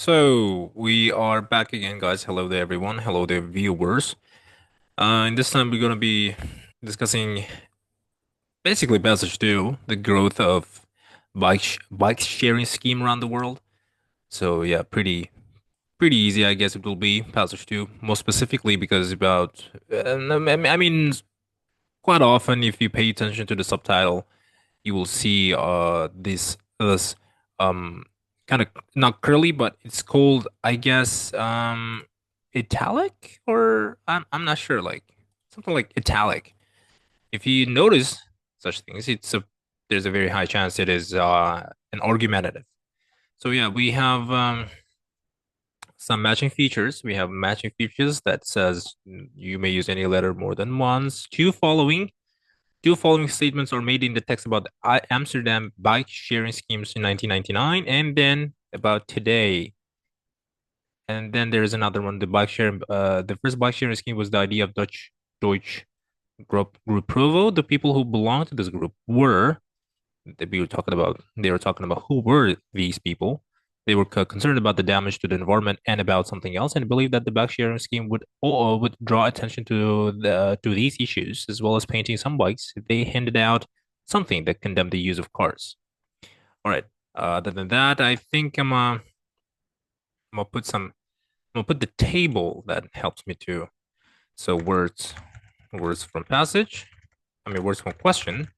So we are back again, guys. Hello there, everyone. Hello there, viewers. And this time we're gonna be discussing basically passage two, the growth of bike sharing scheme around the world. So yeah, pretty easy, I guess it will be passage two, more specifically because about I mean, quite often if you pay attention to the subtitle, you will see this um kind of not curly, but it's called, I guess, italic, or I'm not sure, like something like italic. If you notice such things, there's a very high chance it is an argumentative. So yeah, we have some matching features. We have matching features that says you may use any letter more than once. Two following statements are made in the text about Amsterdam bike sharing schemes in 1999, and then about today. And then there is another one. The first bike sharing scheme was the idea of Deutsch group Provo. The people who belonged to this group were they were talking about who were these people. They were concerned about the damage to the environment and about something else, and believed that the bike sharing scheme would draw attention to these issues, as well as painting some bikes. They handed out something that condemned the use of cars. All right. Other than that, I think I'm gonna put the table that helps me to. So words from passage. I mean words from question.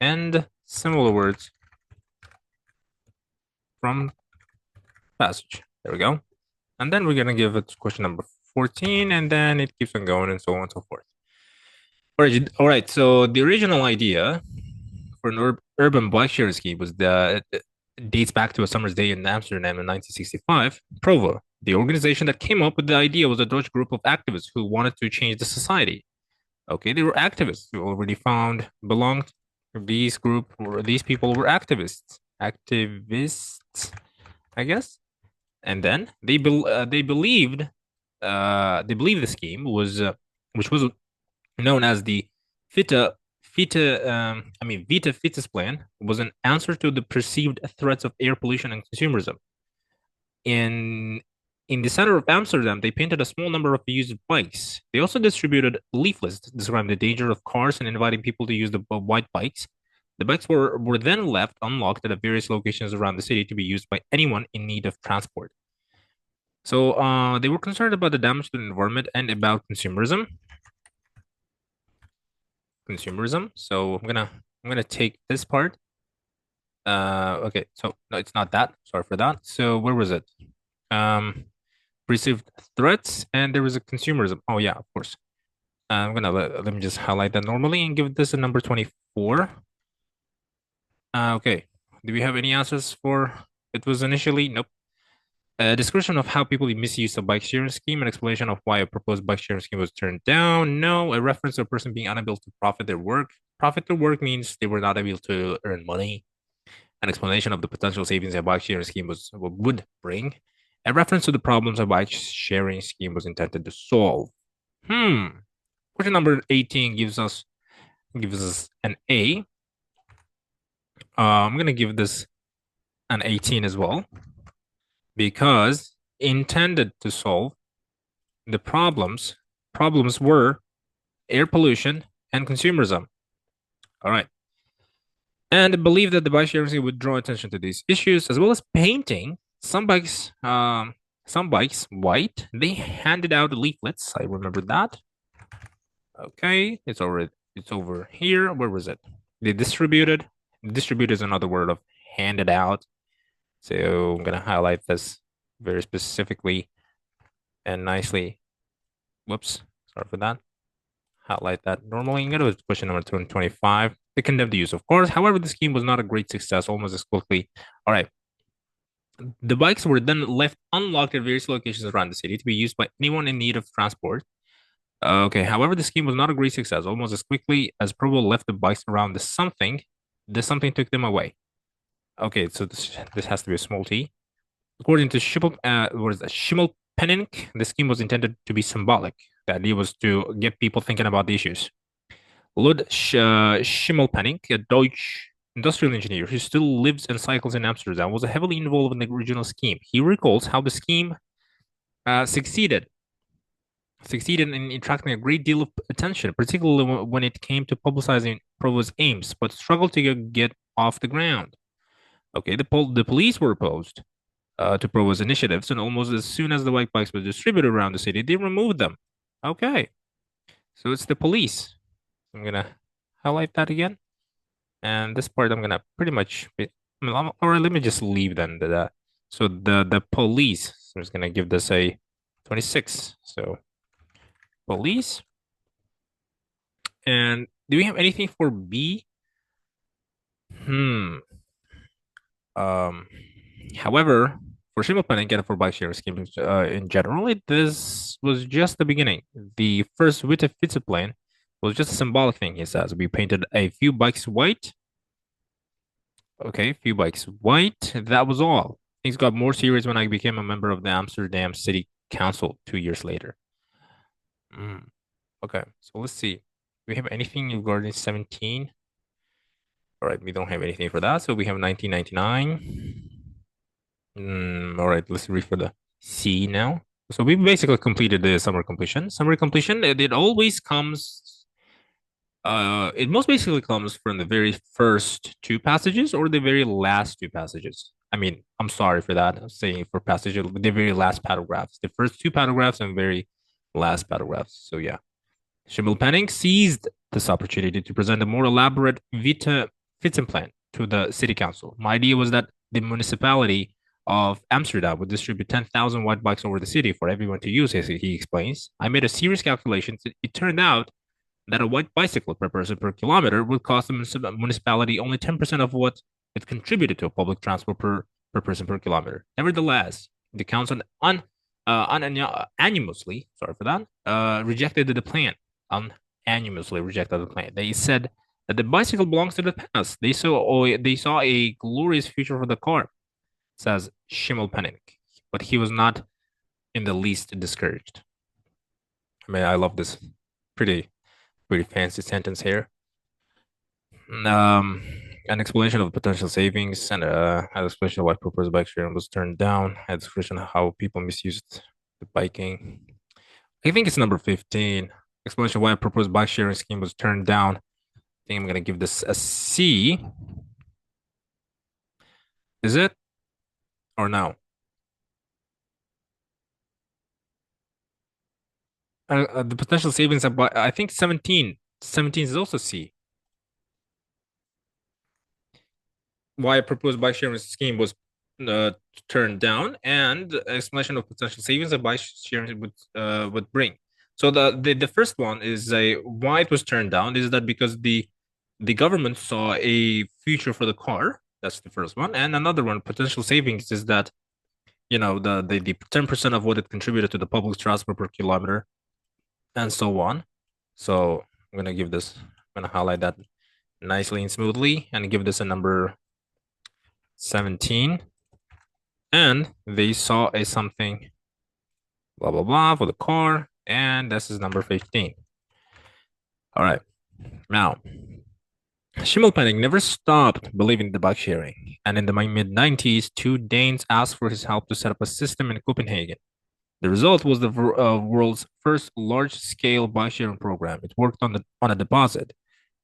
And similar words from passage. There we go. And then we're gonna give it question number 14, and then it keeps on going and so on and so forth. All right. So the original idea for an urban bike sharing scheme was that it dates back to a summer's day in Amsterdam in 1965. Provo, the organization that came up with the idea, was a Dutch group of activists who wanted to change the society. Okay, they were activists who already found belonged. These people were activists, I guess. And then they believed the scheme was which was known as the Vita Fittes plan, was an answer to the perceived threats of air pollution and consumerism. In in the center of Amsterdam, they painted a small number of used bikes. They also distributed leaflets describing the danger of cars and inviting people to use the white bikes. The bikes were then left unlocked at various locations around the city to be used by anyone in need of transport. So they were concerned about the damage to the environment and about consumerism. So I'm gonna take this part. Okay, so no, it's not that. Sorry for that. So where was it? Um, Received threats, and there was a consumerism. Oh yeah, of course. I'm gonna let me just highlight that normally and give this a number 24. Okay. Do we have any answers for it was initially? Nope. A description of how people misuse a bike sharing scheme, an explanation of why a proposed bike sharing scheme was turned down. No, a reference to a person being unable to profit their work. Profit their work means they were not able to earn money. An explanation of the potential savings a bike sharing scheme would bring. A reference to the problems a bike sharing scheme was intended to solve. Hmm. Question number 18 gives us an A. I'm gonna give this an 18 as well because intended to solve the problems. Problems were air pollution and consumerism. All right. And believe that the bike sharing would draw attention to these issues as well as painting some bikes white. They handed out leaflets. I remember that. Okay, it's over here. Where was it? They distributed. Distribute is another word of handed out. So I'm gonna highlight this very specifically and nicely. Whoops, sorry for that. Highlight that normally. I'm gonna go to question number 225. They condemned the use of cars. However, the scheme was not a great success almost as quickly. All right. The bikes were then left unlocked at various locations around the city to be used by anyone in need of transport. Okay, however, the scheme was not a great success. Almost as quickly as Provo left the bikes around the something took them away. Okay, so this has to be a small t. According to Schimmelpenninck, the scheme was intended to be symbolic. The idea was to get people thinking about the issues. Lud Schimmelpenninck, a Deutsch industrial engineer who still lives and cycles in Amsterdam, was heavily involved in the original scheme. He recalls how the scheme succeeded in attracting a great deal of attention, particularly when it came to publicizing Provo's aims, but struggled to get off the ground. Okay, the police were opposed to Provo's initiatives, and almost as soon as the white bikes were distributed around the city, they removed them. Okay, so it's the police. I'm gonna highlight that again, and this part I'm gonna pretty much, or let me just leave then that. So the police. So I'm just gonna give this a 26. So police. And do we have anything for B? Hmm. Um. However, for single planning and for bike sharing schemes in general, this was just the beginning. The first Witte plan was just a symbolic thing, he says. We painted a few bikes white. Okay, a few bikes white. That was all. Things got more serious when I became a member of the Amsterdam City Council 2 years later. Mm. Okay, so let's see. Do we have anything regarding 17? All right, we don't have anything for that. So we have 1999. All right, let's read for the C now. So we basically completed the summer completion. Summary completion, it always comes, it most basically comes from the very first two passages or the very last two passages. I mean, I'm sorry for that. I'm saying for passages, the very last paragraphs, the first two paragraphs and very last paragraphs. So yeah. Schimmelpenninck seized this opportunity to present a more elaborate Vita plan to the city council. My idea was that the municipality of Amsterdam would distribute 10,000 white bikes over the city for everyone to use, as he explains. I made a serious calculation. It turned out that a white bicycle per person per kilometer would cost the municipality only 10% of what it contributed to public transport per person per kilometer. Nevertheless, the council unanimously, sorry for that, rejected the plan. Unanimously rejected the plan. They said that the bicycle belongs to the past. They saw a glorious future for the car, says Schimmelpenninck, but he was not in the least discouraged. I mean, I love this pretty fancy sentence here. Um, an explanation of potential savings and an explanation of why proposed bike sharing was turned down. A description of how people misused the biking. I think it's number 15. Explanation of why a proposed bike sharing scheme was turned down. I think I'm gonna give this a C. Is it or no? The potential savings about I think 17. 17 is also C. Why a proposed bike sharing scheme was uh, turned down, and explanation of potential savings that bike sharing would bring. So the first one is a why it was turned down is that because the government saw a future for the car. That's the first one, and another one potential savings is that the 10% of what it contributed to the public transport per kilometer, and so on. So I'm gonna give this. I'm gonna highlight that nicely and smoothly, and give this a number 17. And they saw a something blah blah blah for the car, and this is number 15. All right, now Schimmelpenninck never stopped believing in the bike sharing, and in the mid-90s, two Danes asked for his help to set up a system in Copenhagen. The result was the world's first large-scale bike sharing program. It worked on a deposit.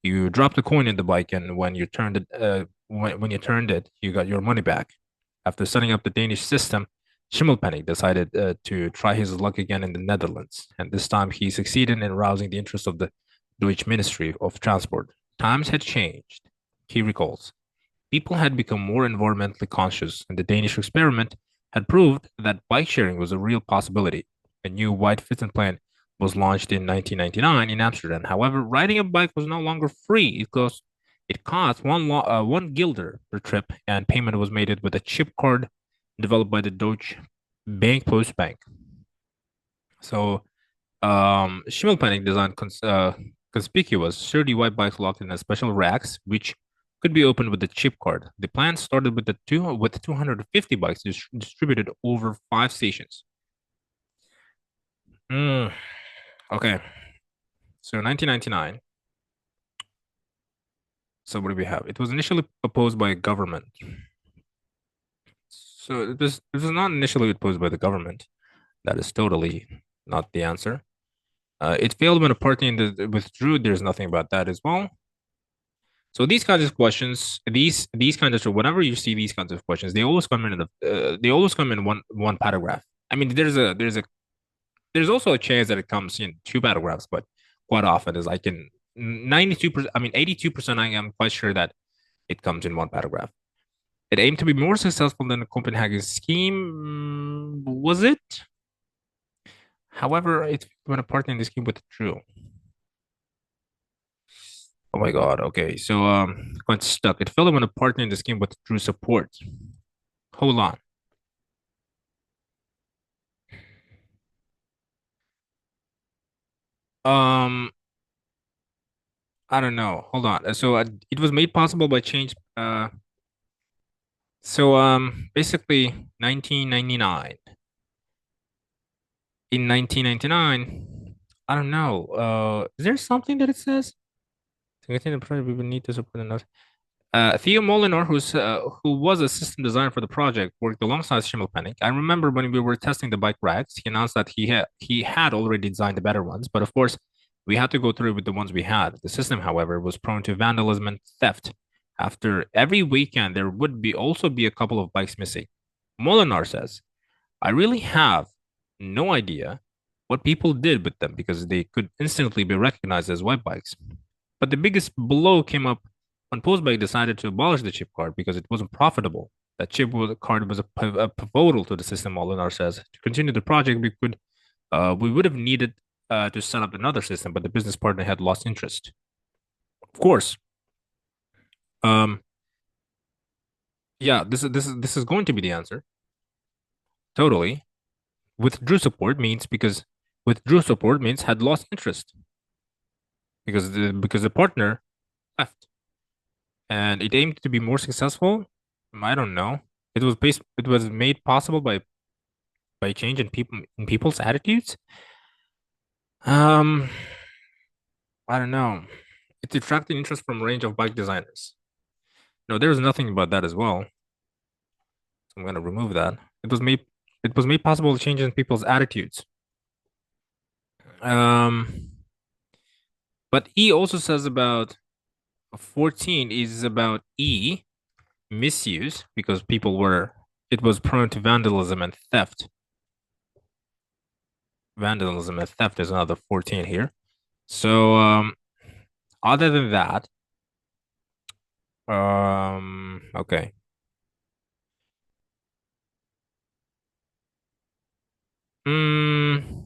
You dropped a coin in the bike, and when you turned it, when you turned it, you got your money back. After setting up the Danish system, Schimmelpenninck decided to try his luck again in the Netherlands, and this time he succeeded in arousing the interest of the Deutsche Ministry of Transport. Times had changed, he recalls. People had become more environmentally conscious, and the Danish experiment had proved that bike sharing was a real possibility. A new white fitness plan was launched in 1999 in Amsterdam. However, riding a bike was no longer free. It cost one guilder per trip, and payment was made with a chip card developed by the Deutsche Bank Postbank. So, Schimmelpenninck designed conspicuous sturdy white bikes locked in a special racks, which could be opened with the chip card. The plan started with 250 bikes distributed over 5 stations. Mm, okay, so 1999. So what do we have? It was initially opposed by a government. So this was not initially opposed by the government. That is totally not the answer. It failed when a party withdrew. There's nothing about that as well. So these kinds of questions, these kinds of whenever you see these kinds of questions, they always come in they always come in one paragraph. I mean, there's also a chance that it comes in two paragraphs, but quite often is like in 92%, I mean 82%, I am quite sure that it comes in one paragraph. It aimed to be more successful than the Copenhagen scheme. Was it? However, it when a partner in the scheme withdrew. Oh my God. Okay. So got stuck. It failed when a partner in the scheme withdrew support. Hold on. Um, I don't know. Hold on. So it was made possible by change. Basically 1999. In 1999, I don't know. Is there something that it says? To continue the project, we would need to support enough. Theo Molinar, who was a system designer for the project, worked alongside Schimmelpenninck. I remember when we were testing the bike racks, he announced that he had already designed the better ones, but of course, we had to go through with the ones we had. The system, however, was prone to vandalism and theft. After every weekend, there would be also be a couple of bikes missing. Molinar says, "I really have no idea what people did with them because they could instantly be recognized as white bikes. But the biggest blow came up when Postbank decided to abolish the chip card because it wasn't profitable. That card was a pivotal to the system. Molinar says to continue the project, we would have needed to set up another system, but the business partner had lost interest. Of course, um, yeah, this is going to be the answer. Totally. Withdrew support means had lost interest because the partner left, and it aimed to be more successful. I don't know. It was made possible by change in people's attitudes. Um, I don't know. It attracted interest from a range of bike designers. No, there's nothing about that as well. So I'm gonna remove that. It was made possible to change in people's attitudes. Um, but E also says about 14 is about E misuse because it was prone to vandalism and theft. Vandalism and theft is another 14 here. So other than that, okay. Mm,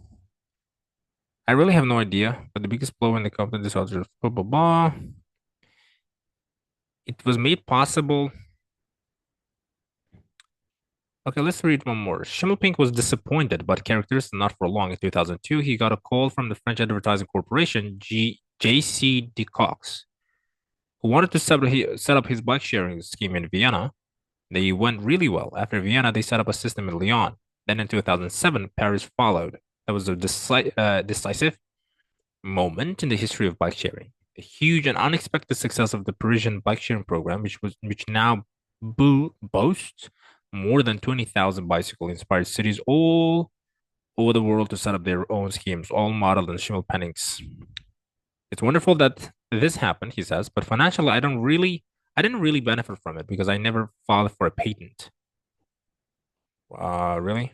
I really have no idea, but the biggest blow in the company disaster, blah blah blah. It was made possible. Okay, let's read one more. Schimmelpink was disappointed, but characters not for long. In 2002, he got a call from the French advertising corporation, JC Decox, who wanted to set up his bike sharing scheme in Vienna. They went really well. After Vienna, they set up a system in Lyon. Then in 2007, Paris followed. That was a decisive moment in the history of bike sharing. A huge and unexpected success of the Parisian bike sharing program, which now boasts more than 20,000 bicycle-inspired cities all over the world to set up their own schemes, all modeled on Schimmelpenninck's. It's wonderful that this happened, he says, but financially, I didn't really benefit from it because I never filed for a patent. Really?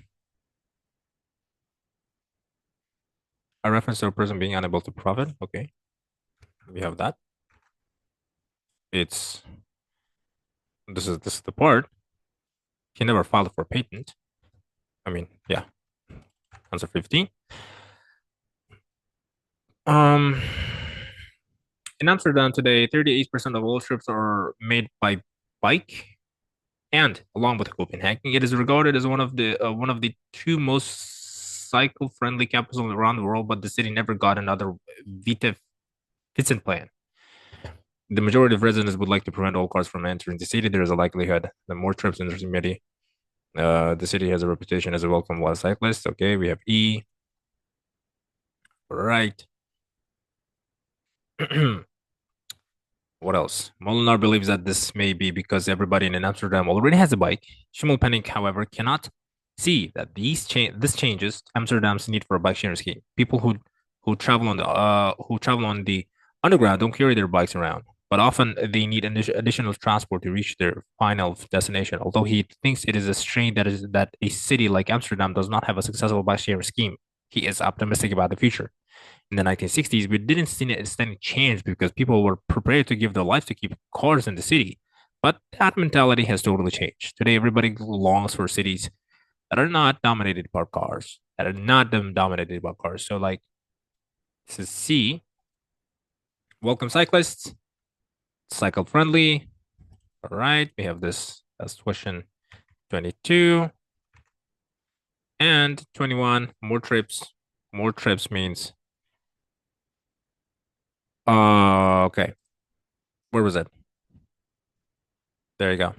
A reference to a person being unable to profit? Okay, we have that. It's this is the part. He never filed for a patent. I mean, yeah. Answer 15. Um, in Amsterdam today, 38% of all trips are made by bike, and along with Copenhagen, it is regarded as one of the two most cycle-friendly capitals around the world. But the city never got another Vita Vincent plan. The majority of residents would like to prevent all cars from entering the city. There is a likelihood that more trips in the city. The city has a reputation as a welcome wild cyclist. Okay, we have E. Right. What else? Molinar believes that this may be because everybody in Amsterdam already has a bike. Schimmelpenninck, however, cannot see that this changes Amsterdam's need for a bike sharing scheme. People who travel on the underground don't carry their bikes around, but often they need additional transport to reach their final destination. Although he thinks it is a strain that a city like Amsterdam does not have a successful bike sharing scheme, he is optimistic about the future. In the 1960s, we didn't see a steady change because people were prepared to give their life to keep cars in the city. But that mentality has totally changed. Today, everybody longs for cities that are not dominated by cars, that are not them dominated by cars. So, like, this is C. Welcome, cyclists. Cycle friendly. All right. We have this as question 22 and 21. More trips. More trips means. Okay. Where was it? There you go.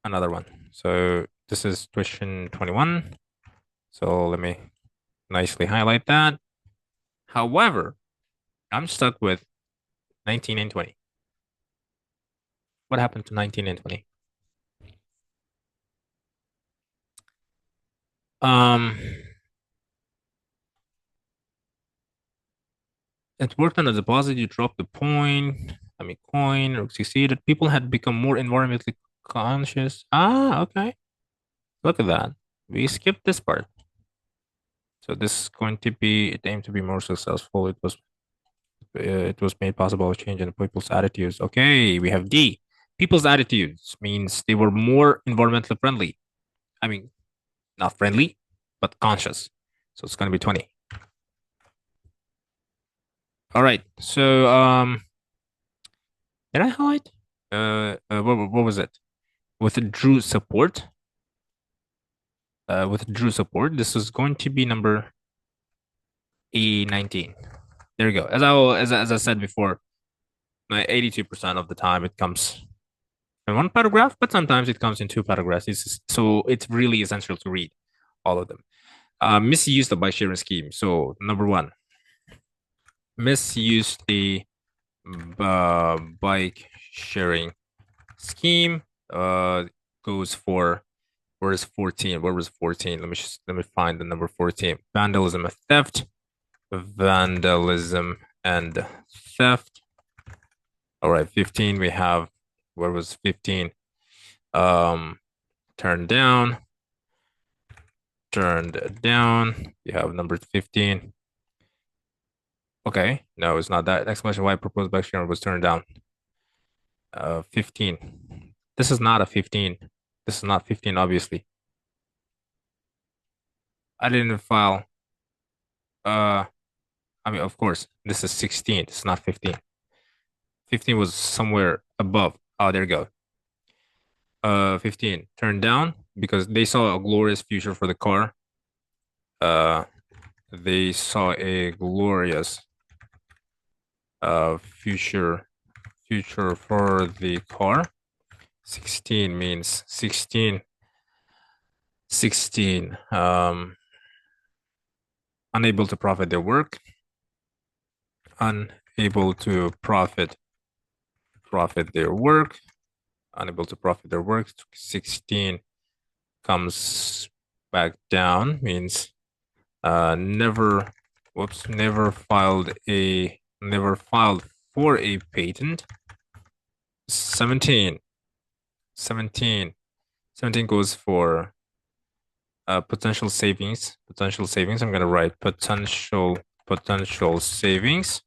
Another one. So this is question 21. So let me nicely highlight that. However, I'm stuck with 19 and 20. What happened to 19 and 20? Um, it worked on a deposit. You dropped the coin, or succeeded. People had become more environmentally conscious. Ah, okay. Look at that. We skipped this part. So this is going to be, it aimed to be more successful. It was made possible a change in people's attitudes. Okay, we have D. People's attitudes means they were more environmentally friendly. I mean, not friendly, but conscious. So it's going to be 20. All right. So did I highlight? What was it? Withdrew support. Withdrew support. This is going to be number E19. There you go. As I said before, 82% of the time it comes in one paragraph, but sometimes it comes in two paragraphs. So it's really essential to read all of them. Misuse the bike sharing scheme. So number one, misuse the bike sharing scheme. Goes for where is 14? Where was 14? Let me find the number 14. Vandalism and theft. Vandalism and theft. All right, 15. We have where was 15? Turned down. Turned down. You have number 15. Okay, no, it's not that. Exclamation why proposed bike sharing was turned down. 15. This is not a 15. This is not 15, obviously. I didn't file. Uh, I mean, of course, this is 16. It's not 15. 15 was somewhere above. Oh, there you go. 15 turned down because they saw a glorious future for the car. Uh, they saw a glorious future for the car. 16 means 16. Unable to profit their work. Unable to profit their work. Unable to profit their work. 16 comes back down, means never filed for a patent. 17 goes for potential savings. I'm going to write potential savings.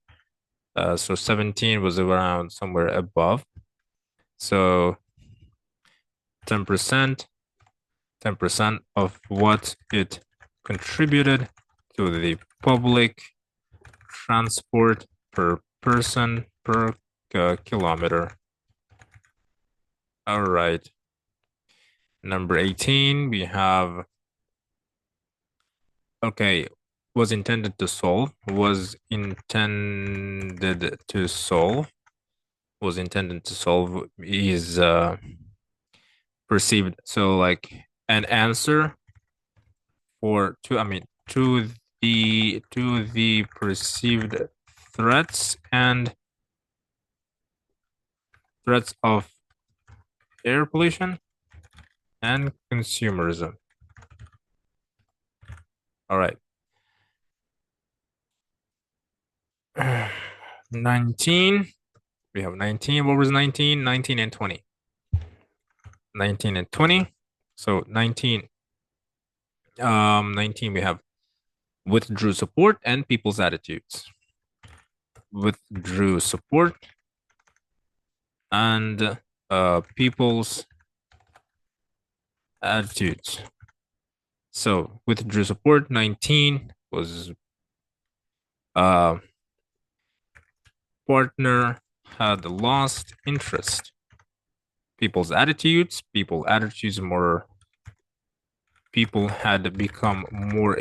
So 17 was around somewhere above. So 10% of what it contributed to the public transport per person per kilometer. All right. Number 18, we have, okay, was intended to solve is perceived. So like an answer to the perceived threats of air pollution and consumerism. All right. 19. We have 19. What was 19? 19 and 20. 19 and 20. So 19. 19 we have withdrew support and people's attitudes. Withdrew support and people's attitudes. So withdrew support 19 was partner had lost interest. People's attitudes more people had become more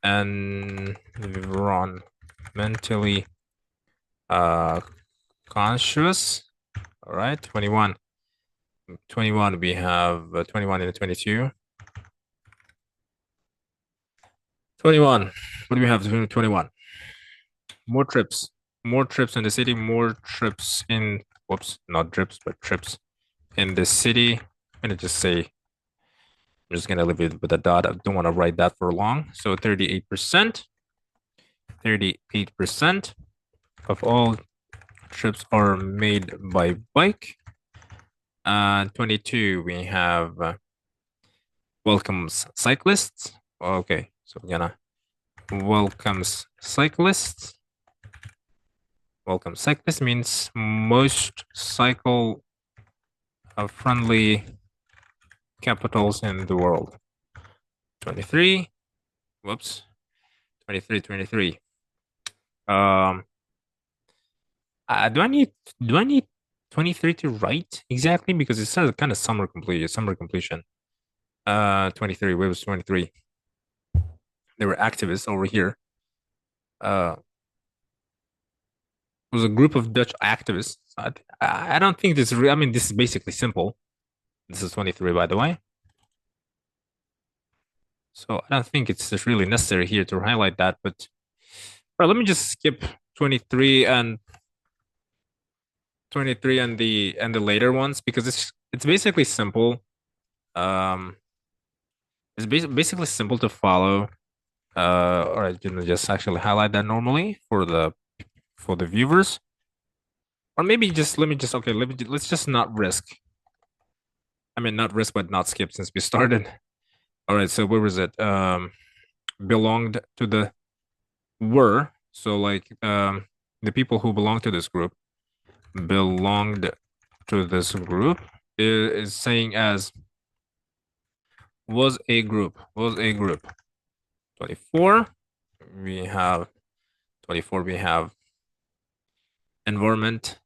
environmentally conscious. All right, 21 we have 21 and 22. 21, what do we have? 21. More trips in the city, more trips in, whoops, not trips, but trips in the city. I'm gonna just say, I'm just gonna leave it with a dot. I don't want to write that for long. So 38%. 38% of all trips are made by bike. 22, we have welcomes cyclists. Okay, so we're gonna welcomes cyclists. Welcome cyclists means most cycle friendly capitals in the world. 23. Whoops. 23. Do I need 23 to write exactly? Because it says kind of summer completion. 23. Where was 23? There were activists over here. It was a group of Dutch activists. I don't think this. I mean, this is basically simple. This is 23, by the way. So I don't think it's just really necessary here to highlight that. But let me just skip 23 and the later ones because it's basically simple. It's basically simple to follow. All right, just actually highlight that normally for the viewers, or maybe just let's just not risk. I mean, not risk, but not skip since we started. All right, so where was it? Belonged to the were. So like the people who belong to this group belonged to this group is saying as was a group. 24 we have environment.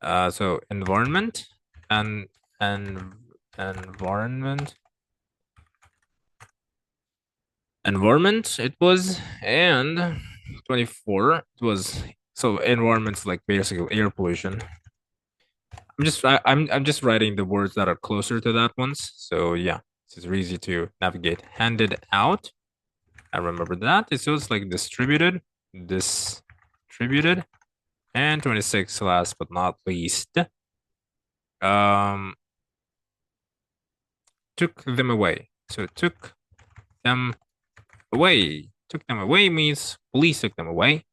So environment and environment it was, and 24 it was. So environment's like basically air pollution. I'm just writing the words that are closer to that ones. So yeah, it's easy to navigate. Handed out, I remember that. It's just like distributed, and 26 last but not least. Took them away. So took them away. Took them away means police took them away.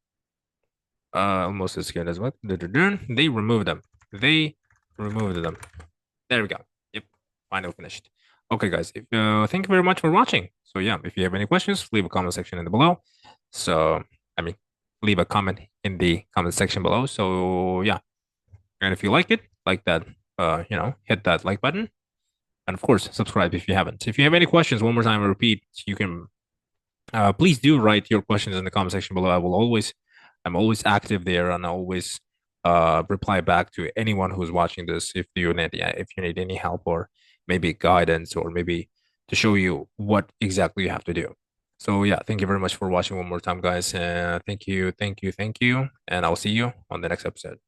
Almost as good as what? They removed them. They removed them. There we go. Yep. Final finished. Okay, guys. Thank you very much for watching. So yeah, if you have any questions, leave a comment section in the below. So I mean, leave a comment in the comment section below. So yeah, and if you like it, like that, hit that like button, and of course, subscribe if you haven't. If you have any questions, one more time, I repeat, you can please do write your questions in the comment section below. I'm always active there, and I always reply back to anyone who's watching this if you need any help or maybe guidance or maybe to show you what exactly you have to do. So yeah, thank you very much for watching one more time, guys. Thank you, and I'll see you on the next episode.